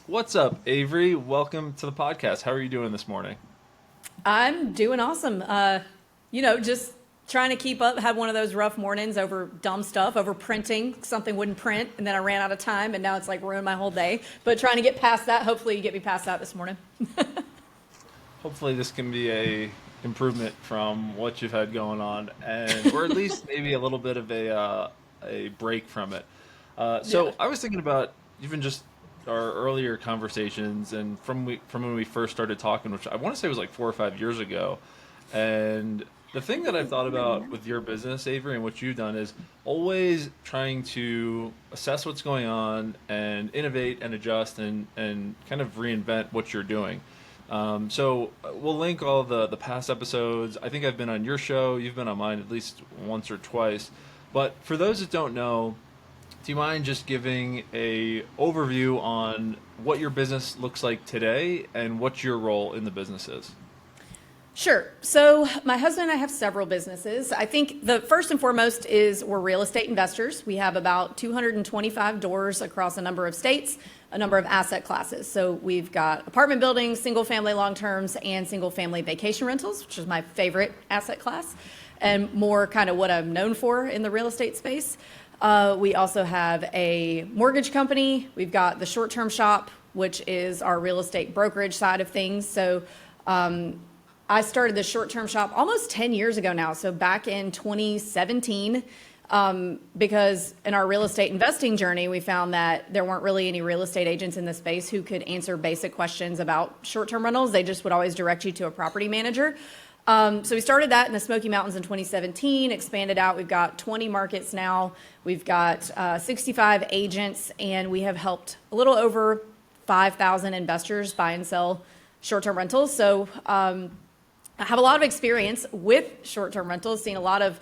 What's up, Avery? Welcome to the podcast. How are you doing this morning? I'm doing awesome. Just trying to keep up. Had one of those rough mornings over dumb stuff, over printing. Something wouldn't print, and then I ran out of time, and now it's like ruined my whole day. But trying to get past that. Hopefully, you get me past that this morning. Hopefully, this can be a improvement from what you've had going on, and or at least maybe a little bit of a break from it. Yeah. So I was thinking about even just our earlier conversations, and from when we first started talking, which I want to say was like 4 or 5 years ago. And the thing that I've thought about with your business, Avery, and what you've done is always trying to assess what's going on and innovate and adjust and kind of reinvent what you're doing. So we'll link all the past episodes. I think I've been on your show. You've been on mine at least once or twice. But for those that don't know, do you mind just giving a overview on what your business looks like today and what your role in the business is? Sure. So my husband and I have several businesses. I think the first and foremost is we're real estate investors. We have about 225 doors across a number of states, a number of asset classes. So we've got apartment buildings, single family long terms, and single family vacation rentals, which is my favorite asset class and more kind of what I'm known for in the real estate space. We also have a mortgage company. We've got the short-term shop, which is our real estate brokerage side of things. So I started the short-term shop almost 10 years ago now, so back in 2017, because in our real estate investing journey, we found that there weren't really any real estate agents in the space who could answer basic questions about short-term rentals. They just would always direct you to a property manager. So we started that in the Smoky Mountains in 2017, expanded out. We've got 20 markets now. We've got 65 agents, and we have helped a little over 5,000 investors buy and sell short-term rentals. So I have a lot of experience with short-term rentals, seen a lot of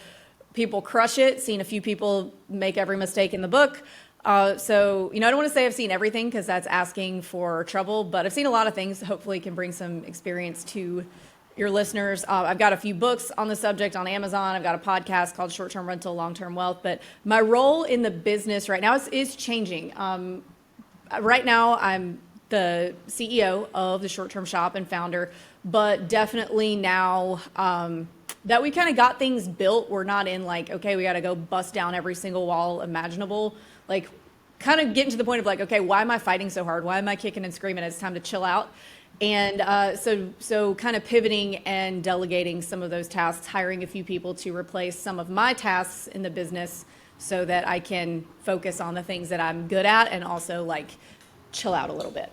people crush it, seen a few people make every mistake in the book. I don't want to say I've seen everything because that's asking for trouble, but I've seen a lot of things. Hopefully can bring some experience to your listeners. I've got a few books on the subject on Amazon. I've got a podcast called Short-Term Rental, Long-Term Wealth, but my role in the business right now is changing. Right now, I'm the CEO of the Short-Term Shop and founder, but definitely now that we kind of got things built, we're not in like, okay, we got to go bust down every single wall imaginable. Like, kind of getting to the point of like, okay, why am I fighting so hard? Why am I kicking and screaming? It's time to chill out. And so kind of pivoting and delegating some of those tasks, hiring a few people to replace some of my tasks in the business so that I can focus on the things that I'm good at and also like chill out a little bit.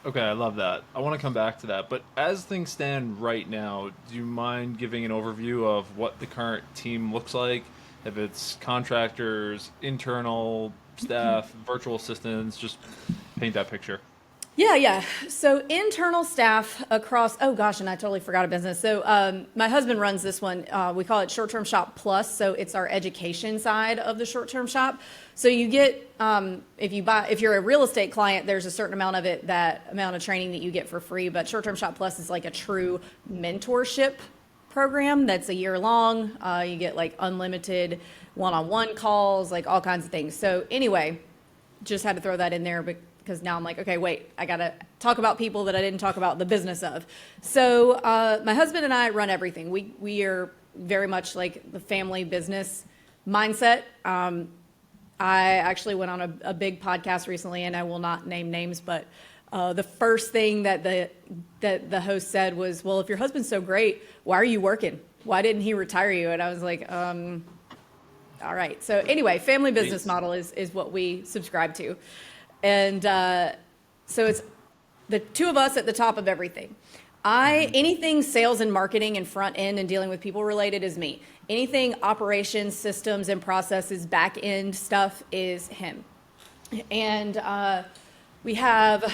Okay, I love that. I want to come back to that. But as things stand right now, do you mind giving an overview of what the current team looks like? If it's contractors, internal staff, virtual assistants, just paint that picture. Yeah. So internal staff across, oh gosh, and I totally forgot a business. So my husband runs this one. We call it Short-Term Shop Plus. So it's our education side of the short-term shop. So you get, if you're a real estate client, there's a certain amount of it, that amount of training that you get for free. But Short-Term Shop Plus is like a true mentorship program that's a year long. You get like unlimited one-on-one calls, like all kinds of things. So anyway, just had to throw that in there because now I'm like, okay, wait, I got to talk about people that I didn't talk about the business of. So my husband and I run everything. We are very much like the family business mindset. I actually went on a big podcast recently, and I will not name names, but the first thing that the host said was, well, if your husband's so great, why are you working? Why didn't he retire you? And I was like, all right. So anyway, family business model is what we subscribe to. And so it's the two of us at the top of everything. Anything sales and marketing and front end and dealing with people related is me. Anything operations, systems, and processes, back end stuff is him. And we have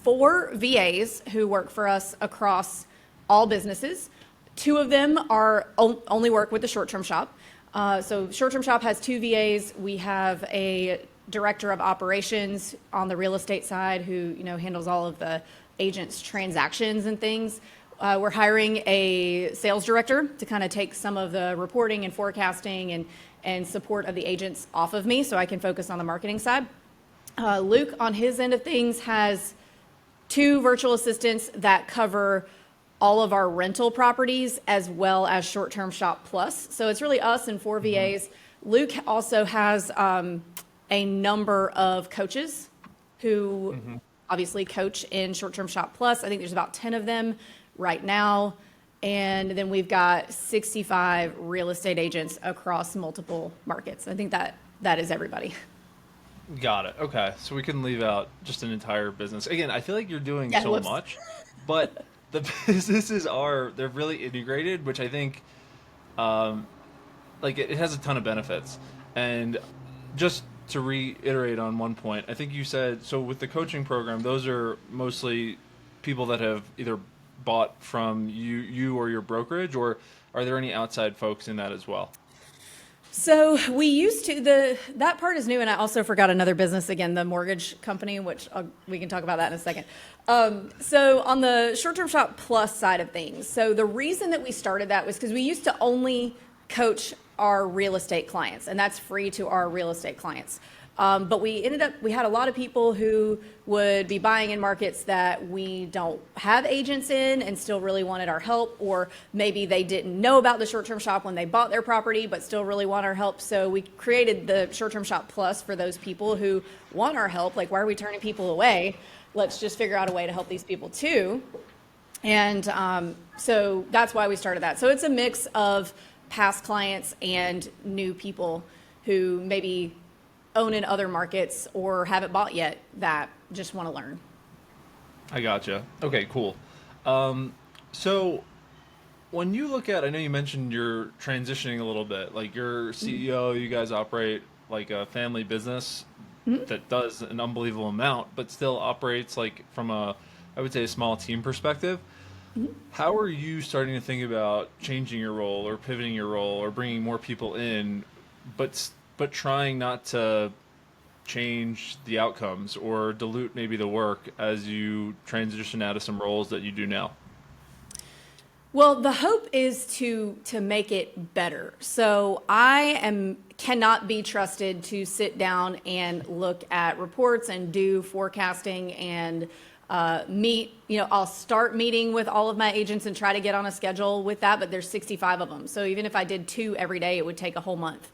4 VAs who work for us across all businesses. 2 of them only work with the short-term shop. So short-term shop has 2 VAs. We have a director of operations on the real estate side who handles all of the agents' transactions and things. We're hiring a sales director to kind of take some of the reporting and forecasting and support of the agents off of me so I can focus on the marketing side. Luke, on his end of things, has two virtual assistants that cover all of our rental properties as well as short-term shop plus. So it's really us and four VAs. Luke also has a number of coaches who obviously coach in short-term shop plus. I think there's about 10 of them right now. And then we've got 65 real estate agents across multiple markets. I think that is everybody. Got it. Okay. So we can leave out just an entire business. Again, I feel like you're doing Yeah, so whoops. much, but the businesses they're really integrated, which I think like it has a ton of benefits. And just to reiterate on one point, I think you said so with the coaching program, those are mostly people that have either bought from you or your brokerage, or are there any outside folks in that as well? So we used to that part is new, and I also forgot another business again, the mortgage company, which we can talk about that in a second. So on the short-term shop plus side of things, so the reason that we started that was because we used to only coach our real estate clients, and that's free to our real estate clients. But we had a lot of people who would be buying in markets that we don't have agents in and still really wanted our help, or maybe they didn't know about the short-term shop when they bought their property, but still really want our help. So we created the short-term shop plus for those people who want our help. Like, why are we turning people away? Let's just figure out a way to help these people too. And so that's why we started that. So it's a mix of past clients and new people who maybe own in other markets or haven't bought yet that just want to learn. I gotcha. Okay, cool. So when you look at, I know you mentioned you're transitioning a little bit, like you're CEO, you guys operate like a family business that does an unbelievable amount, but still operates like from I would say a small team perspective. How are you starting to think about changing your role or pivoting your role or bringing more people in, but trying not to change the outcomes or dilute maybe the work as you transition out of some roles that you do now? Well, the hope is to make it better. So I cannot be trusted to sit down and look at reports and do forecasting and meet. I'll start meeting with all of my agents and try to get on a schedule with that, but there's 65 of them. So even if I did 2 every day, it would take a whole month.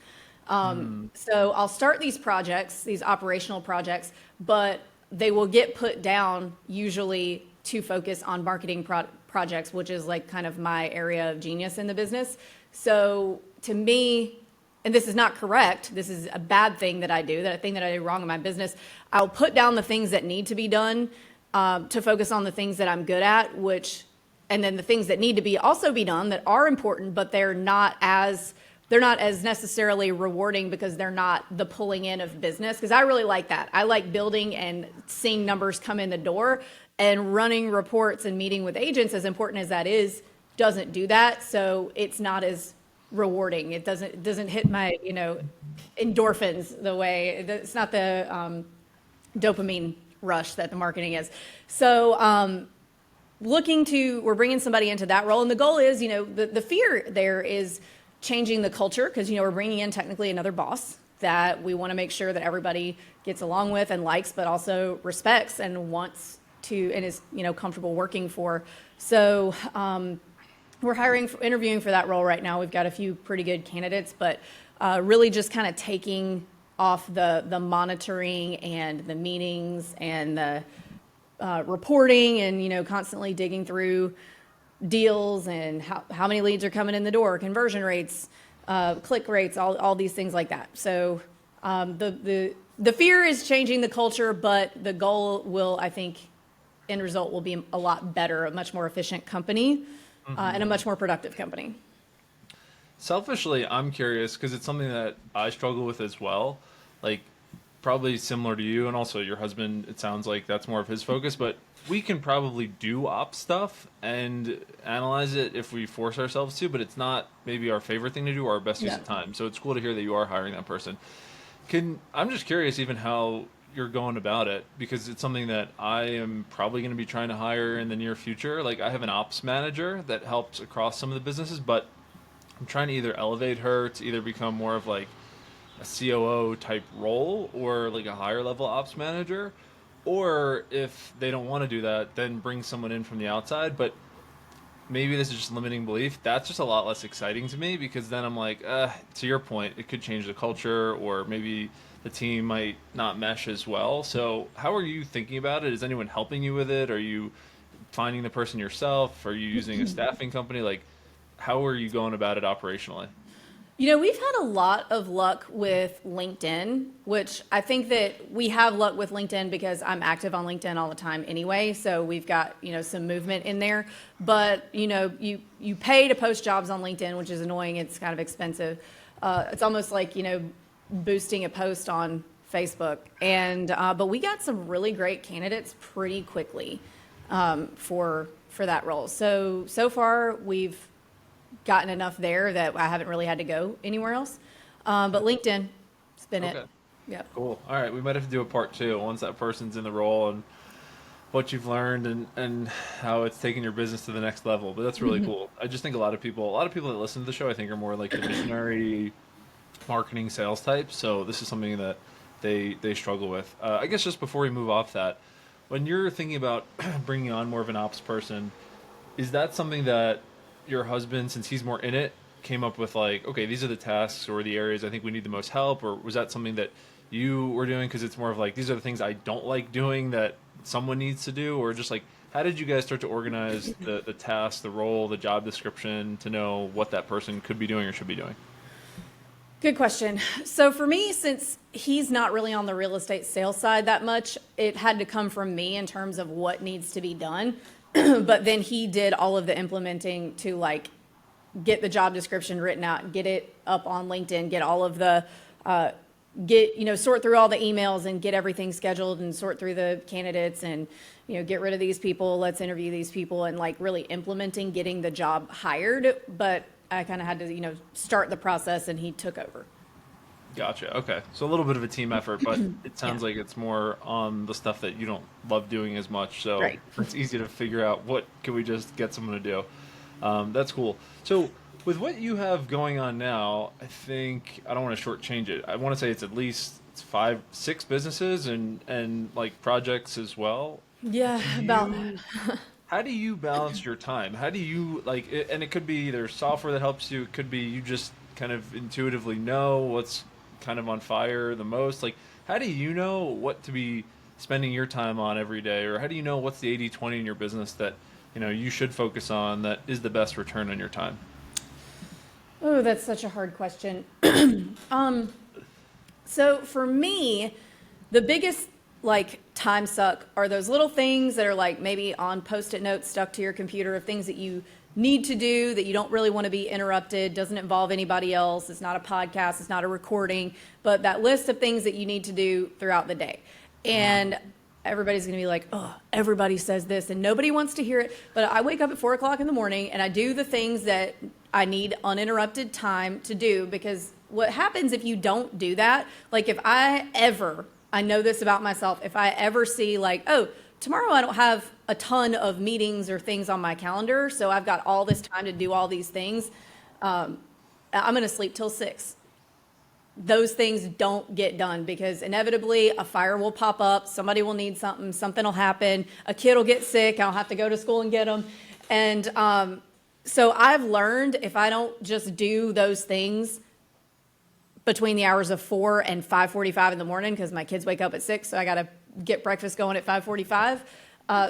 So I'll start these projects, these operational projects, but they will get put down usually to focus on marketing projects, which is like kind of my area of genius in the business. So to me, and this is not correct, this is a bad thing that I do, that a thing that I do wrong in my business, I'll put down the things that need to be done to focus on the things that I'm good at, and then the things that need to be also be done that are important, but they're not as necessarily rewarding because they're not the pulling in of business. Because I really like that. I like building and seeing numbers come in the door, and running reports and meeting with agents, as important as that is, doesn't do that. So it's not as rewarding. It doesn't hit my endorphins the way, it's not the dopamine rush that the marketing is. So we're bringing somebody into that role, and the goal is, the fear there is changing the culture, because we're bringing in technically another boss that we want to make sure that everybody gets along with and likes, but also respects and wants to, and is comfortable working for. So we're interviewing for that role right now. We've got a few pretty good candidates, but really just kind of taking off the monitoring and the meetings and the reporting, and constantly digging through deals and how many leads are coming in the door, conversion rates, click rates, all these things like that. So the fear is changing the culture, but the goal will, I think, end result will be a lot better, a much more efficient company, and a much more productive company. Selfishly, I'm curious because it's something that I struggle with as well. Like, probably similar to you, and also your husband, it sounds like that's more of his focus, but we can probably do ops stuff and analyze it if we force ourselves to, but it's not maybe our favorite thing to do or our best use of time. So it's cool to hear that you are hiring that person. I'm just curious even how you're going about it, because it's something that I am probably going to be trying to hire in the near future. Like, I have an ops manager that helps across some of the businesses, but I'm trying to either elevate her to either become more of like a COO type role or like a higher level ops manager, or if they don't want to do that, then bring someone in from the outside. But maybe this is just limiting belief. That's just a lot less exciting to me because then I'm like, to your point, it could change the culture or maybe the team might not mesh as well. So, how are you thinking about it? Is anyone helping you with it? Are you finding the person yourself? Are you using a staffing company? Like, how are you going about it operationally? We've had a lot of luck with LinkedIn, which I think that we have luck with LinkedIn because I'm active on LinkedIn all the time anyway. So we've got, some movement in there. But, you pay to post jobs on LinkedIn, which is annoying. It's kind of expensive. It's almost like, boosting a post on Facebook. But we got some really great candidates pretty quickly for that role. So far we've gotten enough there that I haven't really had to go anywhere else. But LinkedIn, it's been Okay. it. Yep. Cool. All right, we might have to do a part two once that person's in the role and what you've learned and how it's taken your business to the next level. But that's really cool. I just think a lot of people that listen to the show, I think, are more like the visionary marketing sales types. So this is something that they struggle with. I guess just before we move off that, when you're thinking about bringing on more of an ops person, is that something that your husband, since he's more in it, came up with like, okay, these are the tasks or the areas I think we need the most help, or was that something that you were doing because it's more of like these are the things I don't like doing that someone needs to do, or just like how did you guys start to organize the task, the role, the job description to know what that person could be doing or should be doing? Good question. So for me, since he's not really on the real estate sales side that much, it had to come from me in terms of what needs to be done. But then he did all of the implementing to like get the job description written out, get it up on LinkedIn, get all of the sort through all the emails and get everything scheduled and sort through the candidates and get rid of these people, let's interview these people, and like really implementing getting the job hired. But I kind of had to start the process and he took over. Gotcha. Okay. So a little bit of a team effort, but it sounds like it's more on the stuff that you don't love doing as much. So Right. it's easy to figure out what can we just get someone to do. That's cool. So with what you have going on now, I think I don't want to shortchange it. I want to say it's 5, 6 businesses and like projects as well. Yeah, Do about you How do you balance your time? How do you like it, and it could be either software that helps you, it could be you just kind of intuitively know what's kind of on fire the most. Like how do you know what to be spending your time on every day, or how do you know what's the 80/20 in your business that, you should focus on that is the best return on your time? Oh, that's such a hard question. So for me, the biggest like time suck are those little things that are like maybe on post-it notes stuck to your computer of things that you need to do that you don't really want to be interrupted, doesn't involve anybody else, it's not a podcast, it's not a recording, but that list of things that you need to do throughout the day. And everybody's going to be like, oh, everybody says this and nobody wants to hear it. But I wake up at 4 o'clock in the morning and I do the things that I need uninterrupted time to do, because what happens if you don't do that, like if I know this about myself, if I ever see like, oh, tomorrow I don't have a ton of meetings or things on my calendar, so I've got all this time to do all these things, I'm going to sleep till 6. Those things don't get done because inevitably a fire will pop up, somebody will need something, something will happen, a kid will get sick, I'll have to go to school and get them. And so I've learned if I don't just do those things between the hours of 4 and 5:45 in the morning, because my kids wake up at 6, so I got to get breakfast going at 5:45,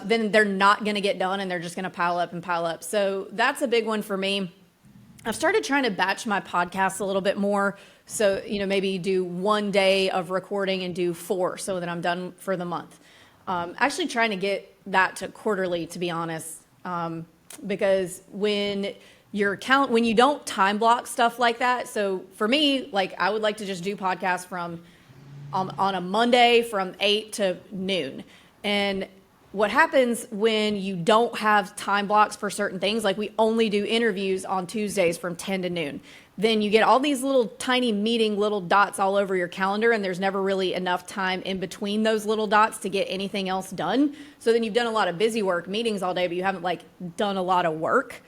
then they're not going to get done and they're just going to pile up and pile up. So that's a big one for me. I've started trying to batch my podcasts a little bit more. So, maybe do 1 day of recording and do 4 so that I'm done for the month. Actually trying to get that to quarterly, to be honest, because when you don't time block stuff like that. So for me, like I would like to just do podcasts from on a Monday from 8 to noon. And what happens when you don't have time blocks for certain things, like we only do interviews on Tuesdays from 10 to noon, then you get all these little tiny little dots all over your calendar, and there's never really enough time in between those little dots to get anything else done. So then you've done a lot of busy work, meetings all day, but you haven't like done a lot of work.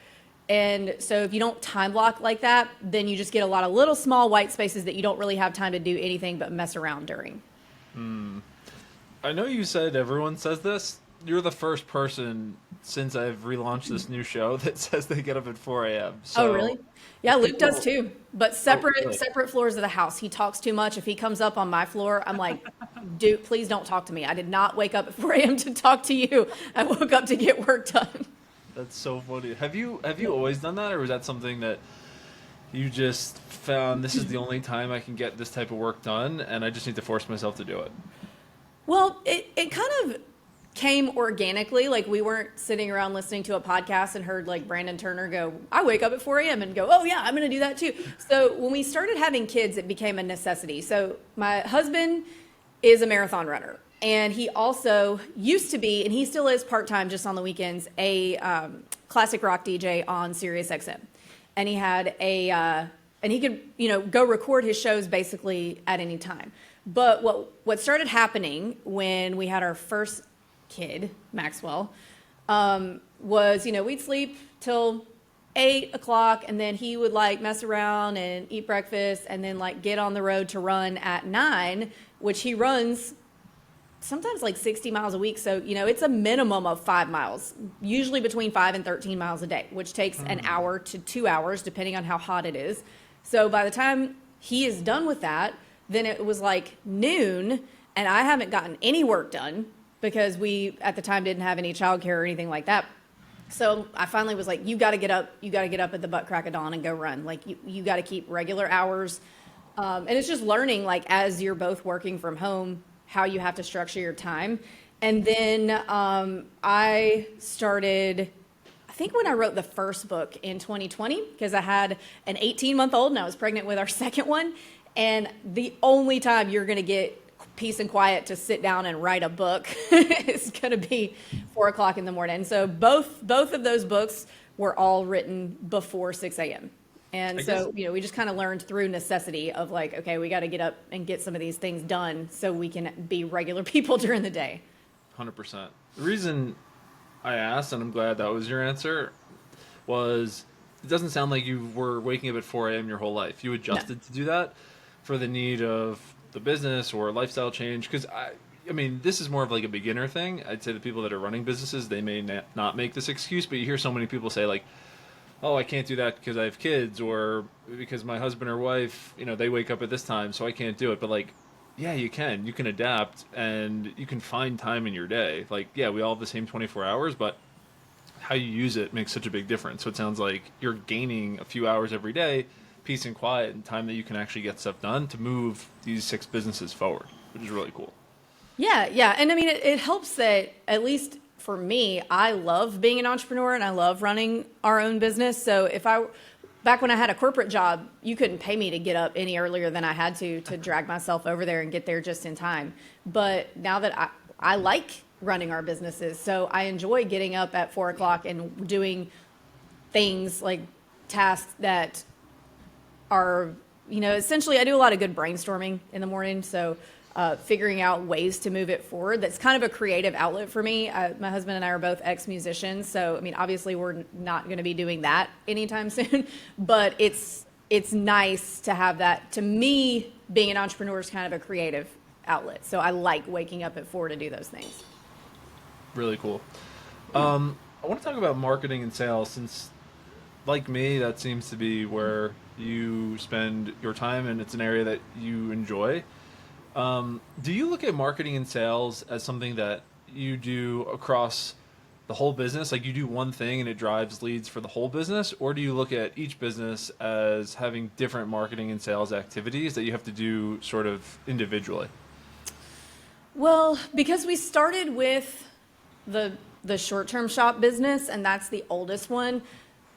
And so if you don't time block like that, then you just get a lot of little small white spaces that you don't really have time to do anything but mess around during. I know you said everyone says this. You're the first person since I've relaunched this new show that says they get up at 4 a.m. Oh, So really? Yeah, Luke does people, too, but oh, separate really? separate floors of the house. He talks too much. If he comes up on my floor, I'm like, dude, please don't talk to me. I did not wake up at 4 a.m. to talk to you. I woke up to get work done. That's so funny. Have you always done that, or was that something that you just found this is the only time I can get this type of work done, and I just need to force myself to do it? Well, it kind of came organically. Like we weren't sitting around listening to a podcast and heard like Brandon Turner go, I wake up at 4 a.m. and go, oh yeah, I'm going to do that too. So when we started having kids, it became a necessity. So my husband is a marathon runner. And he also used to be, and he still is part-time just on the weekends, a classic rock DJ on Sirius XM. And he had and he could, go record his shows basically at any time. But what started happening when we had our first kid, Maxwell, was, we'd sleep till 8 o'clock, and then he would like mess around and eat breakfast and then like get on the road to run at 9, which he runs sometimes like 60 miles a week. So, it's a minimum of 5 miles, usually between 5 and 13 miles a day, which takes an hour to 2 hours, depending on how hot it is. So by the time he is done with that, then it was like noon, and I haven't gotten any work done because we, at the time, didn't have any childcare or anything like that. So I finally was like, you got to get up at the butt crack of dawn and go run. Like you got to keep regular hours. And it's just learning, like, as you're both working from home, how you have to structure your time. And then I started, I think when I wrote the first book in 2020, because I had an 18-month-old and I was pregnant with our second one. And the only time you're going to get peace and quiet to sit down and write a book is going to be 4 o'clock in the morning. And so both of those books were all written before 6 a.m. And so, we just kind of learned through necessity of like, okay, we got to get up and get some of these things done so we can be regular people during the day. 100%. The reason I asked, and I'm glad that was your answer, was it doesn't sound like you were waking up at 4 a.m. your whole life. You adjusted to do that for the need of the business or lifestyle change. Because I mean, this is more of like a beginner thing. I'd say the people that are running businesses, they may not make this excuse, but you hear so many people say like, oh, I can't do that because I have kids, or because my husband or wife, they wake up at this time, so I can't do it. But like, yeah, you can adapt, and you can find time in your day. Like, yeah, we all have the same 24 hours, but how you use it makes such a big difference. So it sounds like you're gaining a few hours every day, peace and quiet, and time that you can actually get stuff done to move these 6 businesses forward, which is really cool. Yeah. And I mean, it helps that, at least for me, I love being an entrepreneur and I love running our own business. So back when I had a corporate job, you couldn't pay me to get up any earlier than I had to drag myself over there and get there just in time. But now that I like running our businesses, so I enjoy getting up at 4 o'clock and doing things like tasks that are, essentially I do a lot of good brainstorming in the morning. So figuring out ways to move it forward. That's kind of a creative outlet for me. My husband and I are both ex-musicians, so I mean, obviously we're not going to be doing that anytime soon, but it's nice to have that. To me, being an entrepreneur is kind of a creative outlet, so I like waking up at 4 to do those things. Really cool. I want to talk about marketing and sales, since, like me, that seems to be where you spend your time, and it's an area that you enjoy. Do you look at marketing and sales as something that you do across the whole business? Like you do one thing and it drives leads for the whole business? Or do you look at each business as having different marketing and sales activities that you have to do sort of individually? Well, because we started with the short-term shop business, and that's the oldest one,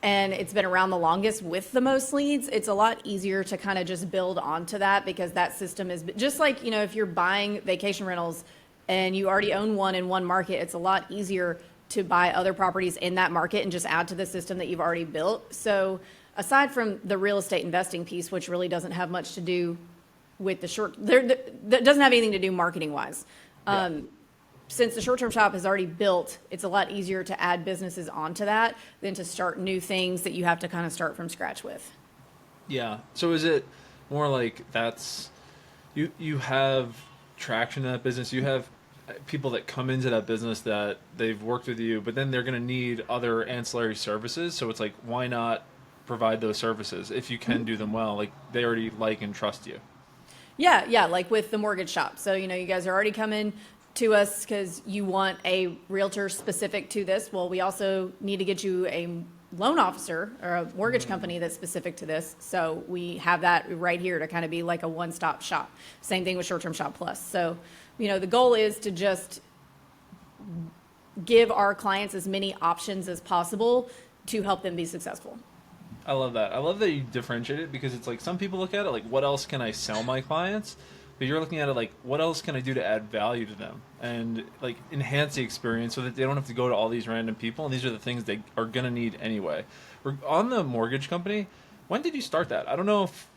and it's been around the longest with the most leads, it's a lot easier to kind of just build onto that, because that system is just like, if you're buying vacation rentals and you already own one in one market, it's a lot easier to buy other properties in that market and just add to the system that you've already built. So aside from the real estate investing piece, which really doesn't have much to do with that doesn't have anything to do marketing wise. Yeah. since the short-term shop is already built, it's a lot easier to add businesses onto that than to start new things that you have to kind of start from scratch with. Yeah. So is it more like that's you have traction in that business, you have people that come into that business that they've worked with you, but then they're going to need other ancillary services. So it's like, why not provide those services if you can do them well? Like they already like and trust you. Yeah, yeah, like with the mortgage shop. So, you guys are already coming to us because you want a realtor specific to this. Well, we also need to get you a loan officer or a mortgage company that's specific to this. So we have that right here to kind of be like a one-stop shop. Same thing with short-term shop plus. So, the goal is to just give our clients as many options as possible to help them be successful. I love that. I love that you differentiate it because it's like some people look at it like, what else can I sell my clients? But you're looking at it like, what else can I do to add value to them and like enhance the experience so that they don't have to go to all these random people. And these are the things they are going to need anyway. We're on the mortgage company. When did you start that? I don't know if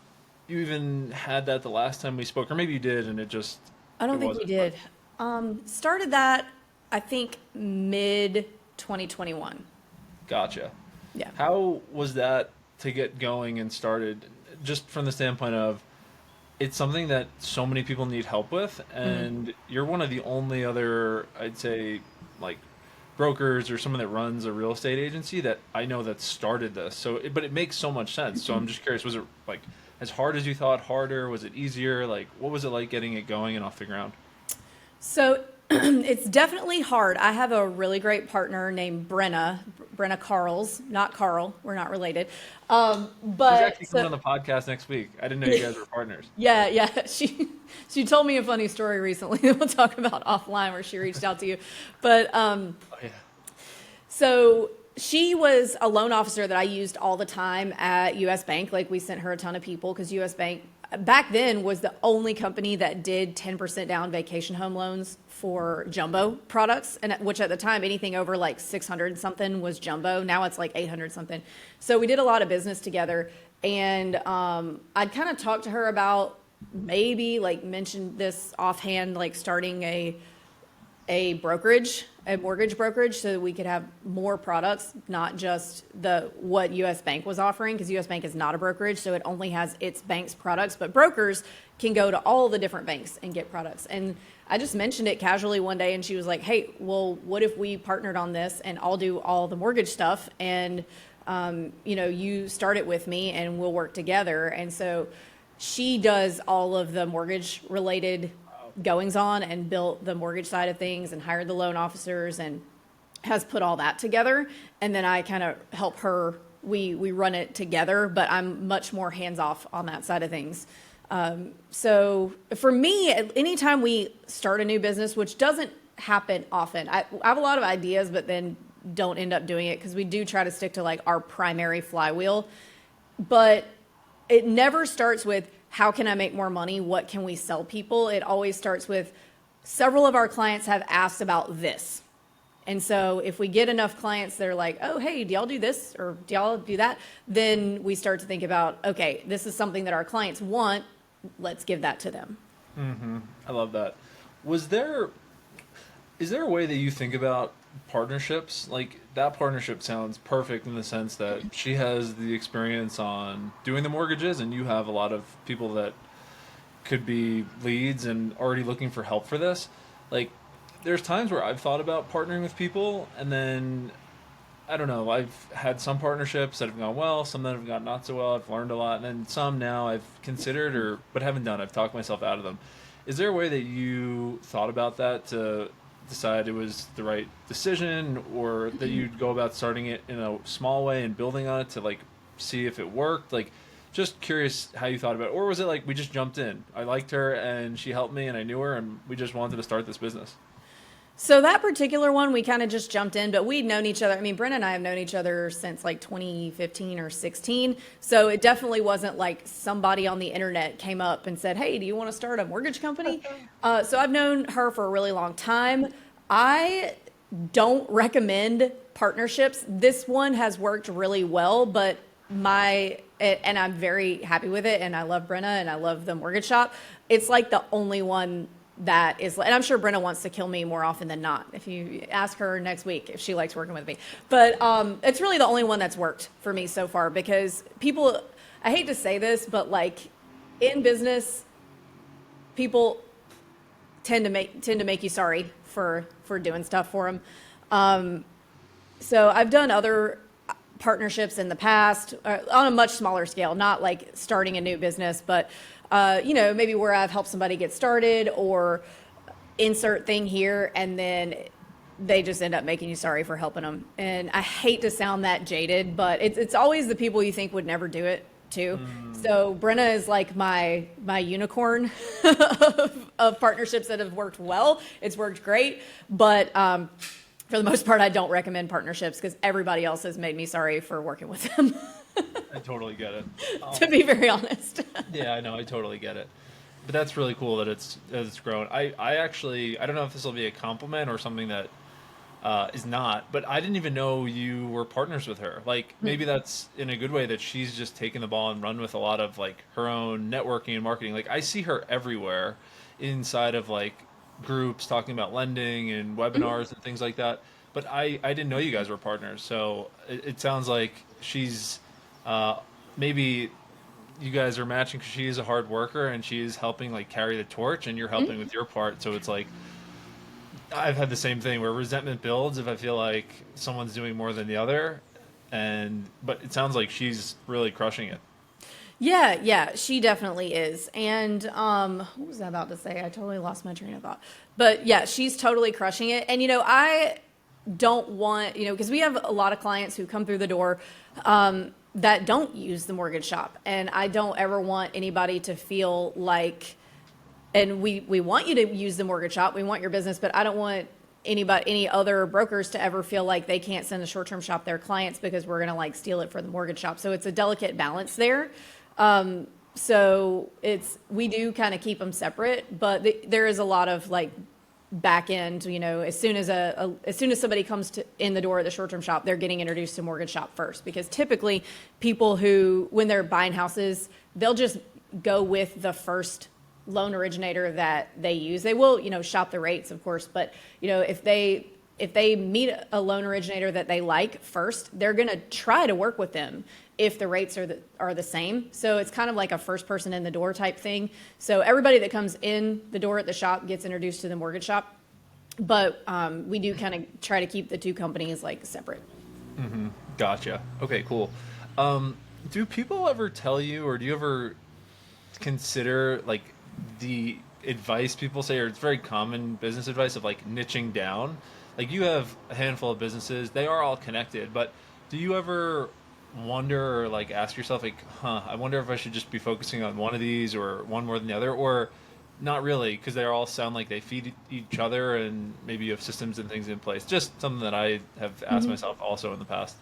you even had that the last time we spoke, or maybe you did and it just, I don't it think we wasn't. did. Started that, I think, mid 2021. Gotcha. Yeah. How was that to get going and started? Just from the standpoint of, it's something that so many people need help with, and you're one of the only other, I'd say, like brokers or someone that runs a real estate agency that I know that started this. So, but it makes so much sense. So I'm just curious, was it like as hard as you thought, harder? Was it easier? Like, what was it like getting it going and off the ground? So it's definitely hard. I have a really great partner named Brenna Carls, not Carl. We're not related. She's But actually coming on the podcast next week. I didn't know you guys were partners. yeah, yeah. She told me a funny story recently that we'll talk about offline where she reached out to you. But Oh, yeah. so she was a loan officer that I used all the time at US Bank. Like we sent her a ton of people because US Bank back then was the only company that did 10% down vacation home loans for jumbo products, and which at the time anything over like 600 something was jumbo. Now it's like 800 something. So we did a lot of business together, and I'd kind of talked to her about maybe like mentioned this offhand, like starting a brokerage, a mortgage brokerage, so that we could have more products, not just what US Bank was offering, because US Bank is not a brokerage, so it only has its bank's products, but brokers can go to all the different banks and get products. And I just mentioned it casually one day, and she was like, hey, well, what if we partnered on this, and I'll do all the mortgage stuff, and you start it with me, and we'll work together. And so she does all of the mortgage related goings on and built the mortgage side of things and hired the loan officers and has put all that together. And then I kind of help her. We run it together, but I'm much more hands off on that side of things. So for me, anytime we start a new business, which doesn't happen often, I have a lot of ideas, but then don't end up doing it because we do try to stick to like our primary flywheel. But it never starts with, how can I make more money? What can we sell people? It always starts with, several of our clients have asked about this. And so if we get enough clients that are like, oh, hey, do y'all do this or do y'all do that? Then we start to think about, okay, this is something that our clients want. Let's give that to them. I love that. Is there a way that you think about partnerships? Like that partnership sounds perfect in the sense that she has the experience on doing the mortgages and you have a lot of people that could be leads and already looking for help for this. Like there's times where I've thought about partnering with people and then I don't know, I've had some partnerships that have gone well, some that have gone not so well. I've learned a lot, and then some now I've considered but haven't done. I've talked myself out of them. Is there a way that you thought about that to decide it was the right decision, or that you'd go about starting it in a small way and building on it to like see if it worked? Like just curious how you thought about it. Or was it like we just jumped in, I liked her and she helped me and I knew her and we just wanted to start this business? So that particular one, we kind of just jumped in, but we'd known each other. I mean, Brenda and I have known each other since like 2015 or 16. So it definitely wasn't like somebody on the internet came up and said, hey, do you want to start a mortgage company? So I've known her for a really long time. I don't recommend partnerships. This one has worked really well, but and I'm very happy with it. And I love Brenna and I love the mortgage shop. It's like the only one that is, and I'm sure Brenna wants to kill me more often than not. If you ask her next week if she likes working with me, but it's really the only one that's worked for me so far, because people, I hate to say this, but like in business, people tend to make you sorry for doing stuff for them. So I've done other partnerships in the past on a much smaller scale, not like starting a new business, but maybe where I've helped somebody get started or insert thing here, and then they just end up making you sorry for helping them. And I hate to sound that jaded, but it's always the people you think would never do it too. So Brenna is like my unicorn of partnerships that have worked well. It's worked great, but for the most part, I don't recommend partnerships because everybody else has made me sorry for working with them. I totally get it. To be very honest. Yeah, I know. I totally get it. But that's really cool that it's grown. I actually, I don't know if this will be a compliment or something that is not, but I didn't even know you were partners with her. Like, maybe that's in a good way that she's just taken the ball and run with a lot of like her own networking and marketing. Like, I see her everywhere inside of like groups talking about lending and webinars and things like that. But I didn't know you guys were partners. So it sounds like she's maybe you guys are matching because she is a hard worker and she is helping like carry the torch and you're helping with your part. So it's like, I've had the same thing where resentment builds if I feel like someone's doing more than the other. But it sounds like she's really crushing it. Yeah, she definitely is. And what was I about to say? I totally lost my train of thought. But yeah, she's totally crushing it. And I don't want, because we have a lot of clients who come through the door that don't use the mortgage shop. And I don't ever want anybody to feel like, and we want you to use the mortgage shop, we want your business, but I don't want any other brokers to ever feel like they can't send a short-term shop their clients because we're going to like steal it for the mortgage shop. So it's a delicate balance there. So we do kind of keep them separate, but there is a lot of like back end, as soon as somebody comes in the door at the short-term shop, they're getting introduced to mortgage shop first, because typically people who, when they're buying houses, they'll just go with the first loan originator that they use. They will, shop the rates, of course, but if they meet a loan originator that they like first, they're going to try to work with them if the rates are the same. So it's kind of like a first person in the door type thing. So everybody that comes in the door at the shop gets introduced to the mortgage shop, but we do kind of try to keep the two companies like separate. Mm-hmm. Gotcha. Okay, cool. Do people ever tell you, or do you ever consider like the advice people say, or it's very common business advice of like niching down? Like, you have a handful of businesses, they are all connected, but do you ever wonder or like ask yourself like, I wonder if I should just be focusing on one of these or one more than the other, or not really, because they all sound like they feed each other and maybe you have systems and things in place? Just something that I have asked myself also in the past.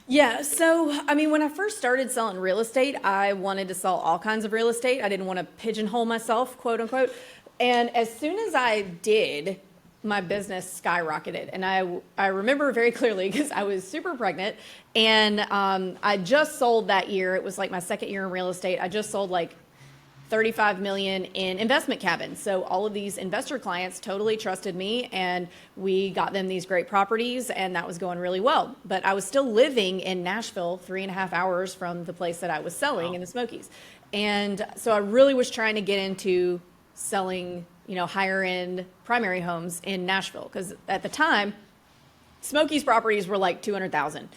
Yeah. So, I mean, when I first started selling real estate, I wanted to sell all kinds of real estate. I didn't want to pigeonhole myself, quote unquote. And as soon as I did, my business skyrocketed. And I remember very clearly because I was super pregnant, and I just sold that year. It was like my second year in real estate. I just sold like 35 million in investment cabins. So all of these investor clients totally trusted me, and we got them these great properties, and that was going really well. But I was still living in Nashville, 3.5 hours from the place that I was selling in the Smokies. And so I really was trying to get into selling, higher end primary homes in Nashville. Because at the time, Smokies properties were like 200,000.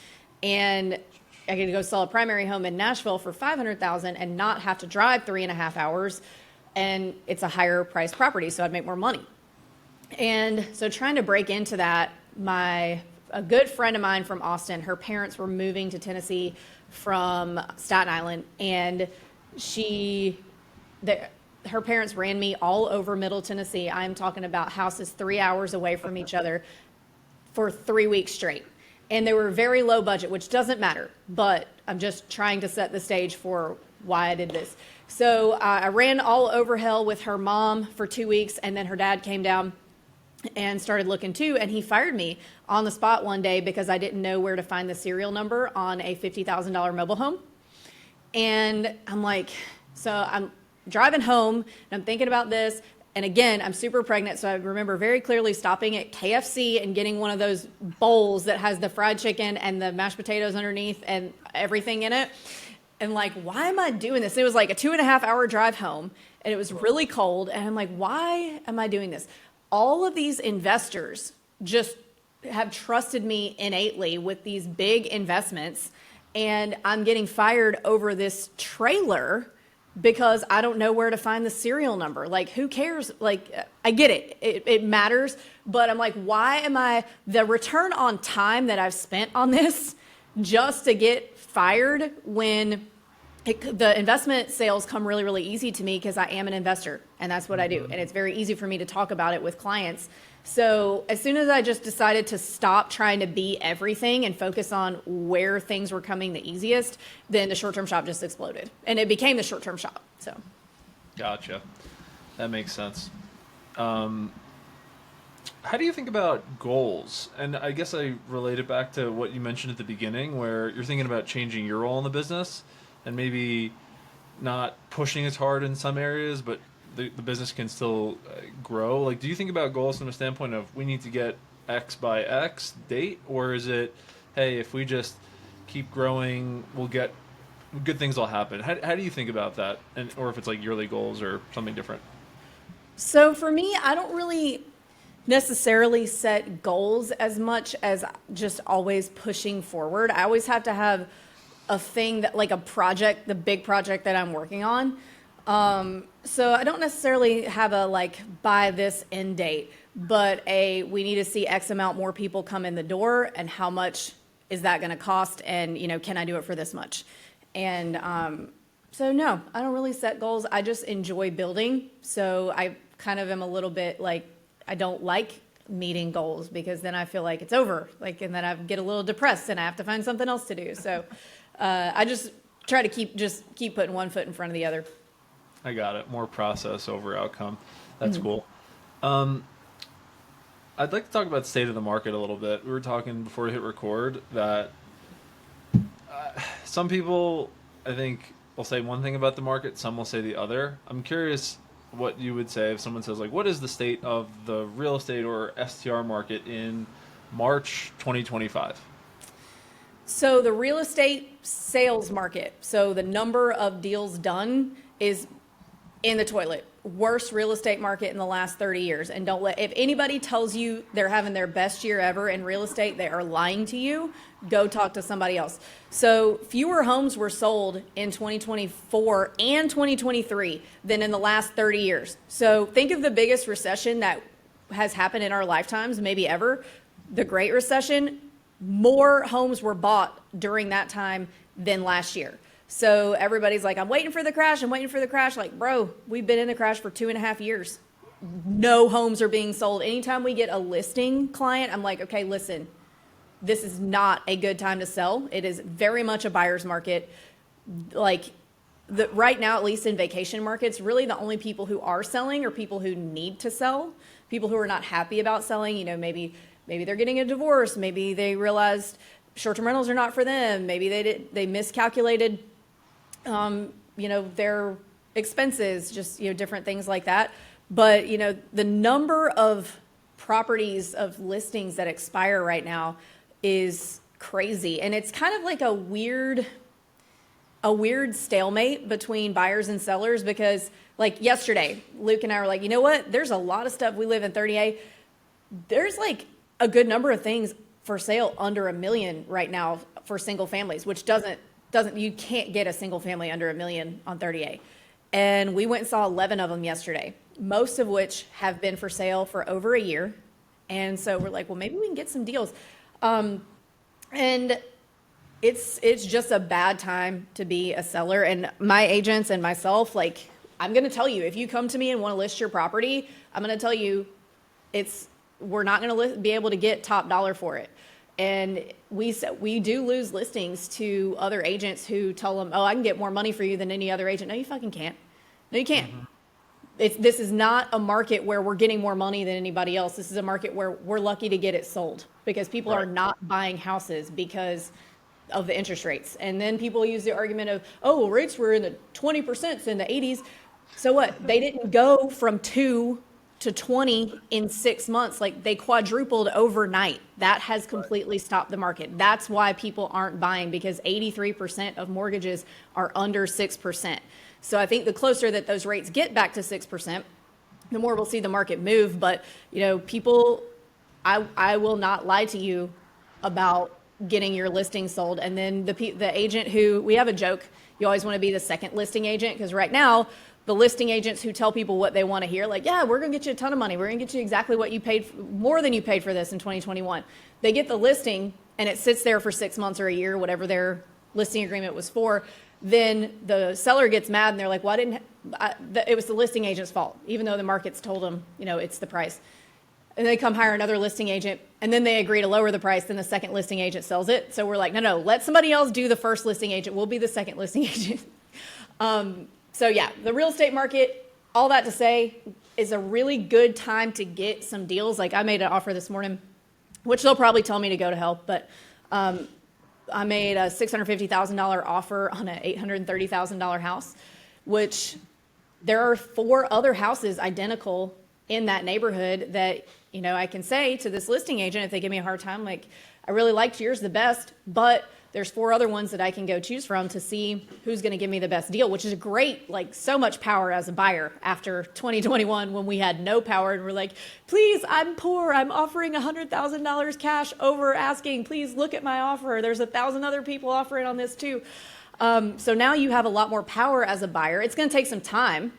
And I could go sell a primary home in Nashville for 500,000 and not have to drive 3.5 hours. And it's a higher priced property, so I'd make more money. And so trying to break into that, a good friend of mine from Austin, her parents were moving to Tennessee from Staten Island, and her parents ran me all over Middle Tennessee. I'm talking about houses 3 hours away from each other for 3 weeks straight. And they were very low budget, which doesn't matter, but I'm just trying to set the stage for why I did this. So I ran all over hell with her mom for 2 weeks, and then her dad came down and started looking too, and he fired me on the spot one day because I didn't know where to find the serial number on a $50,000 mobile home. And I'm like, so I'm driving home and I'm thinking about this, And again, I'm super pregnant, so I remember very clearly stopping at KFC and getting one of those bowls that has the fried chicken and the mashed potatoes underneath and everything in it. And like, why am I doing this? It was like a 2.5 hour drive home, and it was really cold. And I'm like, why am I doing this? All of these investors just have trusted me innately with these big investments, and I'm getting fired over this trailer because I don't know where to find the serial number. Like, who cares? Like, I get it. It matters. But I'm like, why am I, the return on time that I've spent on this just to get fired when the investment sales come really, really easy to me because I am an investor and that's what I do. And it's very easy for me to talk about it with clients. So as soon as I just decided to stop trying to be everything and focus on where things were coming the easiest, then the short-term shop just exploded and it became the short-term shop. So. Gotcha. That makes sense. How do you think about goals? And I guess I relate it back to what you mentioned at the beginning, where you're thinking about changing your role in the business and maybe not pushing as hard in some areas, but the business can still grow. Like, do you think about goals from a standpoint of we need to get X by X date, or is it, hey, if we just keep growing, we'll get good things will happen? How do you think about that? And or if it's like yearly goals or something different? So for me, I don't really necessarily set goals as much as just always pushing forward. I always have to have a thing that, like a project, the big project that I'm working on. So I don't necessarily have a like by this end date, but we need to see X amount more people come in the door, and how much is that going to cost, and can I do it for this much? And so no, I don't really set goals. I just enjoy building. So I kind of am a little bit like, I don't like meeting goals because then I feel like it's over, like, and then I get a little depressed and I have to find something else to do. So I just try to keep putting one foot in front of the other. I got it. More process over outcome. That's cool. I'd like to talk about the state of the market a little bit. We were talking before we hit record that some people, I think, will say one thing about the market, some will say the other. I'm curious what you would say if someone says, like, what is the state of the real estate or STR market in March 2025? So the real estate sales market, so the number of deals done is in the toilet. Worst real estate market in the last 30 years. And if anybody tells you they're having their best year ever in real estate, they are lying to you. Go talk to somebody else. So fewer homes were sold in 2024 and 2023 than in the last 30 years. So think of the biggest recession that has happened in our lifetimes, maybe ever, the Great Recession. More homes were bought during that time than last year. So everybody's like, I'm waiting for the crash. I'm waiting for the crash. Like, bro, we've been in the crash for 2.5 years. No homes are being sold. Anytime we get a listing client, I'm like, okay, listen, this is not a good time to sell. It is very much a buyer's market. Like right now, at least in vacation markets, really the only people who are selling are people who need to sell, people who are not happy about selling. Maybe they're getting a divorce. Maybe they realized short-term rentals are not for them. Maybe they miscalculated their expenses, just, different things like that. But, the number of properties of listings that expire right now is crazy. And it's kind of like a weird stalemate between buyers and sellers, because like yesterday, Luke and I were like, you know what? There's a lot of stuff. We live in 30A. There's like a good number of things for sale under $1 million right now for single families, which you can't get a single family under $1 million on 30A. And we went and saw 11 of them yesterday, most of which have been for sale for over a year. And so we're like, well, maybe we can get some deals. And it's just a bad time to be a seller. And my agents and myself, like, I'm going to tell you, if you come to me and want to list your property, I'm going to tell you we're not going to be able to get top dollar for it. And we do lose listings to other agents who tell them, oh, I can get more money for you than any other agent. No, you fucking can't. No, you can't. This is not a market where we're getting more money than anybody else. This is a market where we're lucky to get it sold, because people are not buying houses because of the interest rates. And then people use the argument of, oh, well, rates were in the 20% in the 80s. So what? They didn't go from 2 to 20 in 6 months. Like they quadrupled overnight. That has completely stopped the market. That's why people aren't buying, because 83% of mortgages are under 6%. So I think the closer that those rates get back to 6%, the more we'll see the market move. But, people, I will not lie to you about getting your listing sold. And then the agent who, we have a joke, you always want to be the second listing agent, because right now, the listing agents who tell people what they want to hear, like, yeah, we're going to get you a ton of money. We're going to get you exactly what you paid, more than you paid for this in 2021. They get the listing and it sits there for 6 months or a year, whatever their listing agreement was for. Then the seller gets mad and they're like, well, it was the listing agent's fault, even though the market's told them, it's the price. And they come hire another listing agent, and then they agree to lower the price. Then the second listing agent sells it. So we're like, no, let somebody else do the first listing agent. We'll be the second listing agent. So yeah, the real estate market, all that to say, is a really good time to get some deals. Like I made an offer this morning, which they'll probably tell me to go to hell, but I made a $650,000 offer on an $830,000 house, which there are 4 other houses identical in that neighborhood that, I can say to this listing agent, if they give me a hard time, like, I really liked yours the best, but there's 4 other ones that I can go choose from to see who's going to give me the best deal, which is great. Like so much power as a buyer after 2021, when we had no power and we're like, please, I'm poor. I'm offering $100,000 cash over asking. Please look at my offer. There's 1,000 other people offering on this too. So now you have a lot more power as a buyer. It's going to take some time.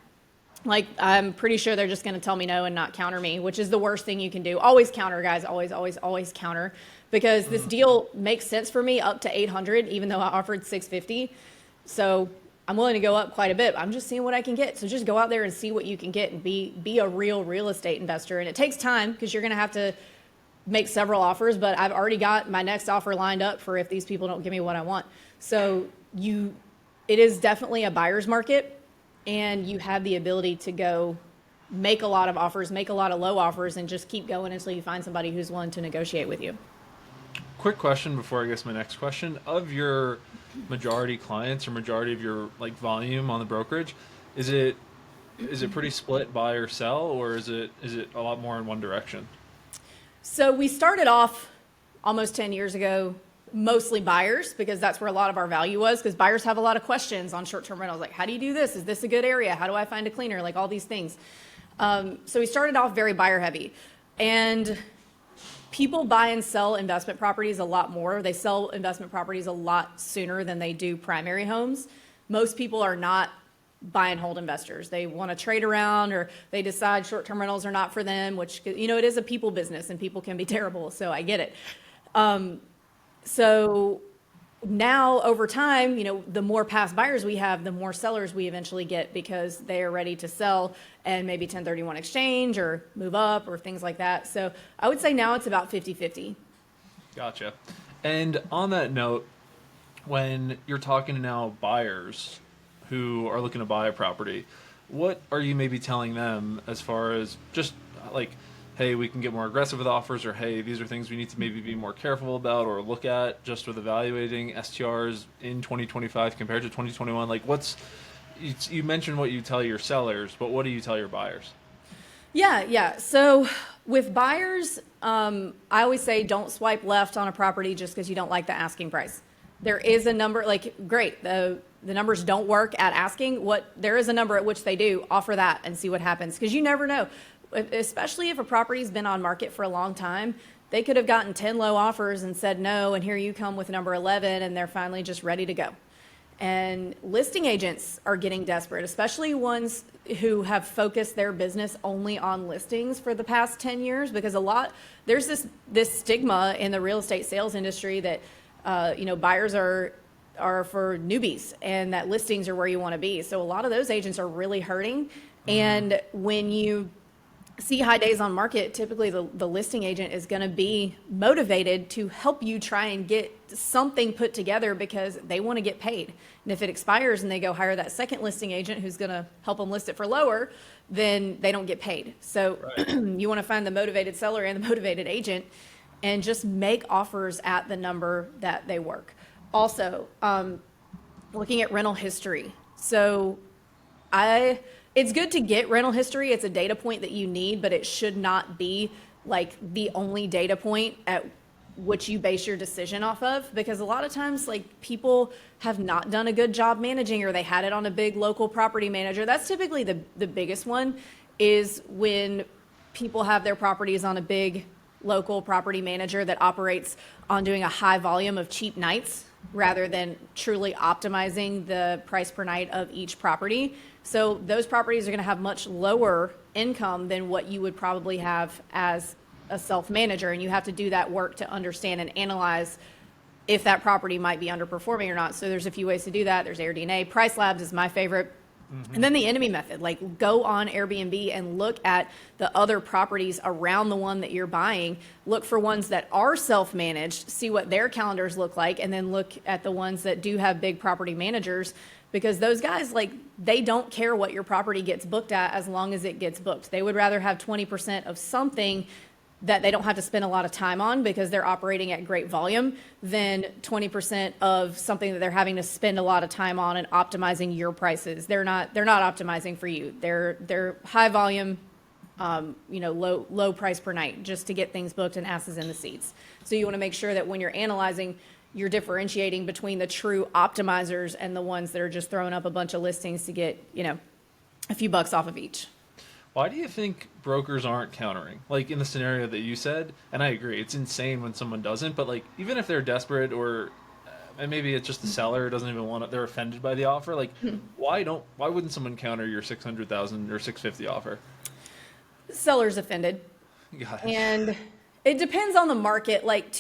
Like, I'm pretty sure they're just going to tell me no and not counter me, which is the worst thing you can do. Always counter, guys. Always, always, always counter. Because this deal makes sense for me up to 800, even though I offered 650. So I'm willing to go up quite a bit. I'm just seeing what I can get. So just go out there and see what you can get and be a real estate investor. And it takes time, because you're going to have to make several offers, but I've already got my next offer lined up for if these people don't give me what I want. So it is definitely a buyer's market. And you have the ability to go make a lot of offers, make a lot of low offers, and just keep going until you find somebody who's willing to negotiate with you. Quick question before I guess my next question. Of your majority clients or majority of your volume on the brokerage, is it pretty split buy or sell, or is it a lot more in one direction? So we started off almost 10 years ago mostly buyers, because that's where a lot of our value was, because buyers have a lot of questions on short-term rentals, like, how do you do this? Is this a good area? How do I find a cleaner? Like all these things. So we started off very buyer heavy, and people buy and sell investment properties a lot more. They sell investment properties a lot sooner than they do primary homes. Most people are not buy and hold investors. They want to trade around, or they decide short-term rentals are not for them, which, it is a people business and people can be terrible. So I get it. So now over time, the more past buyers we have, the more sellers we eventually get, because they are ready to sell and maybe 1031 exchange or move up or things like that. So I would say now it's about 50-50. Gotcha. And on that note, when you're talking to now buyers who are looking to buy a property, what are you maybe telling them as far as just like, hey, we can get more aggressive with offers, or hey, these are things we need to maybe be more careful about or look at just with evaluating STRs in 2025 compared to 2021? Like, you mentioned what you tell your sellers, but what do you tell your buyers? Yeah. So with buyers, I always say don't swipe left on a property just because you don't like the asking price. There is a number, like, great, the numbers don't work at asking. There is a number at which they do. Offer that and see what happens, because you never know. Especially if a property's been on market for a long time, they could have gotten 10 low offers and said no, and here you come with number 11, and they're finally just ready to go. And listing agents are getting desperate, especially ones who have focused their business only on listings for the past 10 years, because there's this stigma in the real estate sales industry that buyers are for newbies, and that listings are where you want to be. So a lot of those agents are really hurting. And when you see high days on market, typically the listing agent is going to be motivated to help you try and get something put together, because they want to get paid. And if it expires and they go hire that second listing agent who's going to help them list it for lower, then they don't get paid. So right. You want to find the motivated seller and the motivated agent and just make offers at the number that they work. Also, looking at rental history. So it's good to get rental history. It's a data point that you need, but it should not be like the only data point at which you base your decision off of, because a lot of times like people have not done a good job managing, or they had it on a big local property manager. That's typically the biggest one, is when people have their properties on a big local property manager that operates on doing a high volume of cheap nights rather than truly optimizing the price per night of each property. So those properties are going to have much lower income than what you would probably have as a self-manager, and you have to do that work to understand and analyze if that property might be underperforming or not. So there's a few ways to do that. There's AirDNA. Price Labs is my favorite. And then the enemy method, like go on Airbnb and look at the other properties around the one that you're buying. Look for ones that are self-managed, see what their calendars look like, and then look at the ones that do have big property managers, because those guys, like, they don't care what your property gets booked at as long as it gets booked. They would rather have 20% of something that they don't have to spend a lot of time on because they're operating at great volume than 20% of something that they're having to spend a lot of time on and optimizing your prices. They're not optimizing for you. They're high volume, low price per night just to get things booked and asses in the seats. So you want to make sure that when you're analyzing, you're differentiating between the true optimizers and the ones that are just throwing up a bunch of listings to get, a few bucks off of each. Why do you think brokers aren't countering? Like in the scenario that you said, and I agree, it's insane when someone doesn't, but like even if they're desperate or and maybe it's just the seller doesn't even want it, they're offended by the offer, like why wouldn't someone counter your 600,000 or 650 offer? Seller's offended. Got it. And it depends on the market. Like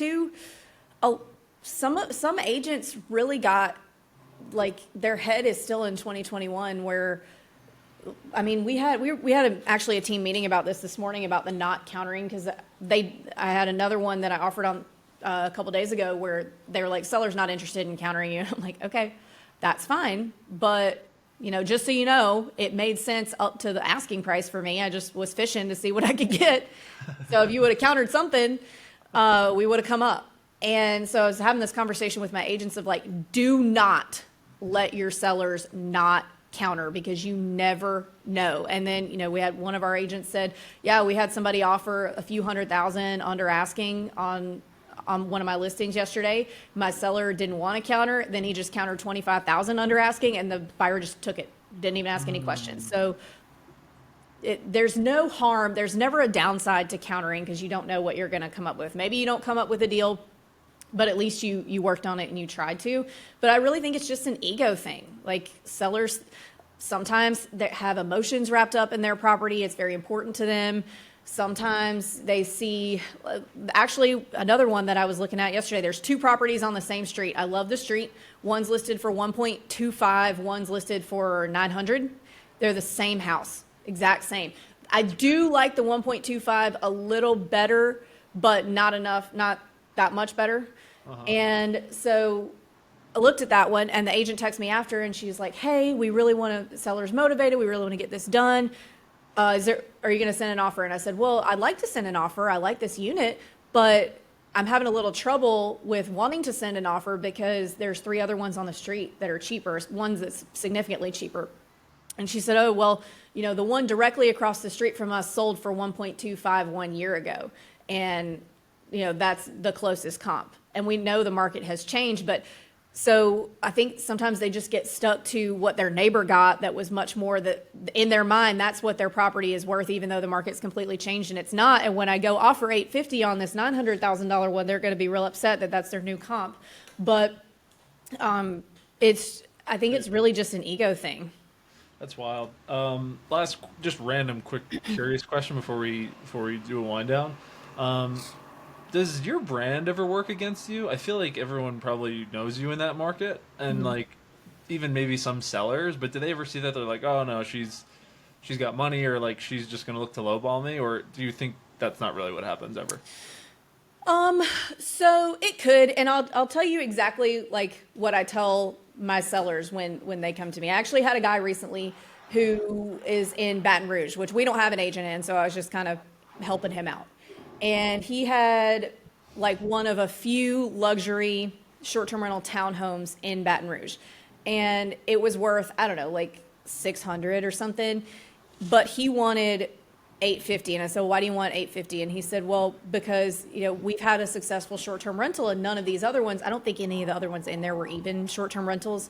some agents really got, like, their head is still in 2021 where, I mean, we had actually a team meeting about this morning about the not countering, because I had another one that I offered on a couple days ago where they were like, seller's not interested in countering you. I'm like, okay, that's fine, but just so you know, it made sense up to the asking price for me. I just was fishing to see what I could get. So if you would have countered something, we would have come up. And so I was having this conversation with my agents of like, do not let your sellers not counter, because you never know. And then, we had one of our agents said, yeah, we had somebody offer a few $100,000 under asking on one of my listings yesterday. My seller didn't want to counter. Then he just countered 25,000 under asking, and the buyer just took it. Didn't even ask any questions. So there's no harm. There's never a downside to countering, because you don't know what you're going to come up with. Maybe you don't come up with a deal, but at least you worked on it and you tried to. But I really think it's just an ego thing. Like, sellers sometimes they have emotions wrapped up in their property. It's very important to them. Sometimes they see, actually another one that I was looking at yesterday, there's two properties on the same street. I love the street. One's listed for 1.25, one's listed for 900. They're the same house, exact same. I do like the 1.25 a little better, but not enough, not that much better. And so I looked at that one, and the agent texted me after, and she's like, hey, we really want to, seller's motivated, we really want to get this done. Are you going to send an offer? And I said, well, I'd like to send an offer. I like this unit, but I'm having a little trouble with wanting to send an offer because there's 3 other ones on the street that are cheaper, ones that's significantly cheaper. And she said, oh, well, the one directly across the street from us sold for 1.25 1 year ago. And, that's the closest comp. And we know the market has changed, but so I think sometimes they just get stuck to what their neighbor got that was much more, that in their mind, that's what their property is worth, even though the market's completely changed and it's not. And when I go offer $850 on this $900,000 one, they're going to be real upset that that's their new comp. But I think it's really just an ego thing. That's wild. Last, just random, quick, curious question before we do a wind down. Does your brand ever work against you? I feel like everyone probably knows you in that market, and like even maybe some sellers. But do they ever see that they're like, oh no, she's got money, or like she's just gonna look to lowball me? Or do you think that's not really what happens ever? So it could, and I'll tell you exactly like what I tell my sellers when they come to me. I actually had a guy recently who is in Baton Rouge, which we don't have an agent in, so I was just kind of helping him out. And he had like one of a few luxury short-term rental townhomes in Baton Rouge. And it was worth, I don't know, like 600 or something. but he wanted 850, and I said, why do you want 850? And he said, well, because we've had a successful short-term rental, and none of these other ones, I don't think any of the other ones in there were even short-term rentals.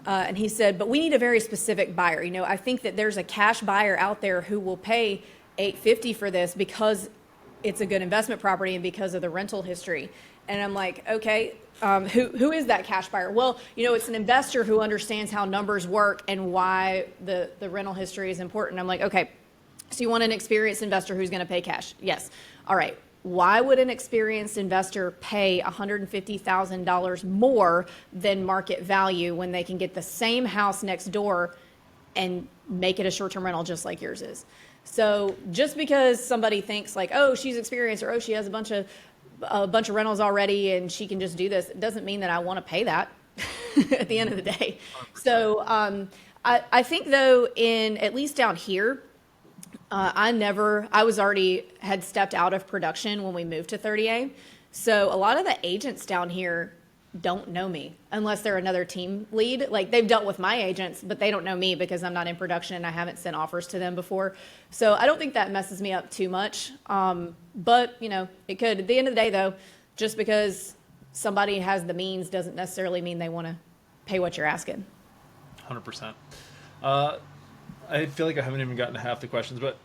And he said, but we need a very specific buyer. I think that there's a cash buyer out there who will pay 850 for this because it's a good investment property and because of the rental history. And I'm like, okay, who is that cash buyer? Well, it's an investor who understands how numbers work and why the rental history is important. I'm like, okay, so you want an experienced investor who's going to pay cash? Yes. All right. Why would an experienced investor pay $150,000 more than market value when they can get the same house next door and make it a short-term rental just like yours is? So just because somebody thinks like, oh, she's experienced, or oh, she has a bunch of rentals already and she can just do this, it doesn't mean that I want to pay that at the end of the day. So I think though, at least down here, I was already had stepped out of production when we moved to 30A. So a lot of the agents down here don't know me unless they're another team lead. Like they've dealt with my agents, but they don't know me because I'm not in production and I haven't sent offers to them before. So I don't think that messes me up too much. But it could. At the end of the day though, just because somebody has the means doesn't necessarily mean they want to pay what you're asking. 100%. I feel like I haven't even gotten to half the questions, but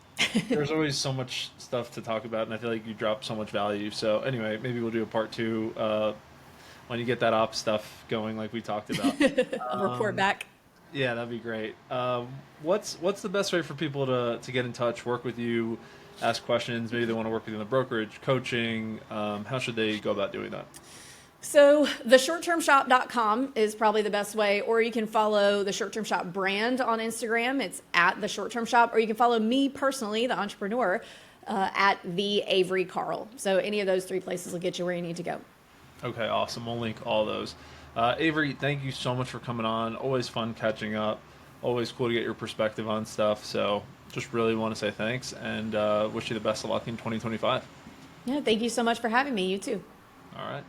there's always so much stuff to talk about, and I feel like you drop so much value. So anyway, maybe we'll do a part 2 when you get that ops stuff going like we talked about. I'll report back. Yeah, that'd be great. What's the best way for people to get in touch, work with you, ask questions? Maybe they want to work with you in the brokerage, coaching. How should they go about doing that? So theshorttermshop.com is probably the best way, or you can follow the Short Term Shop brand on Instagram. It's at the Short Term Shop, or you can follow me personally, the entrepreneur, at the Avery Carl. So any of those 3 places will get you where you need to go. Okay, awesome. We'll link all those. Avery, thank you so much for coming on. Always fun catching up. Always cool to get your perspective on stuff. So just really want to say thanks and wish you the best of luck in 2025. Yeah, thank you so much for having me. You too. All right.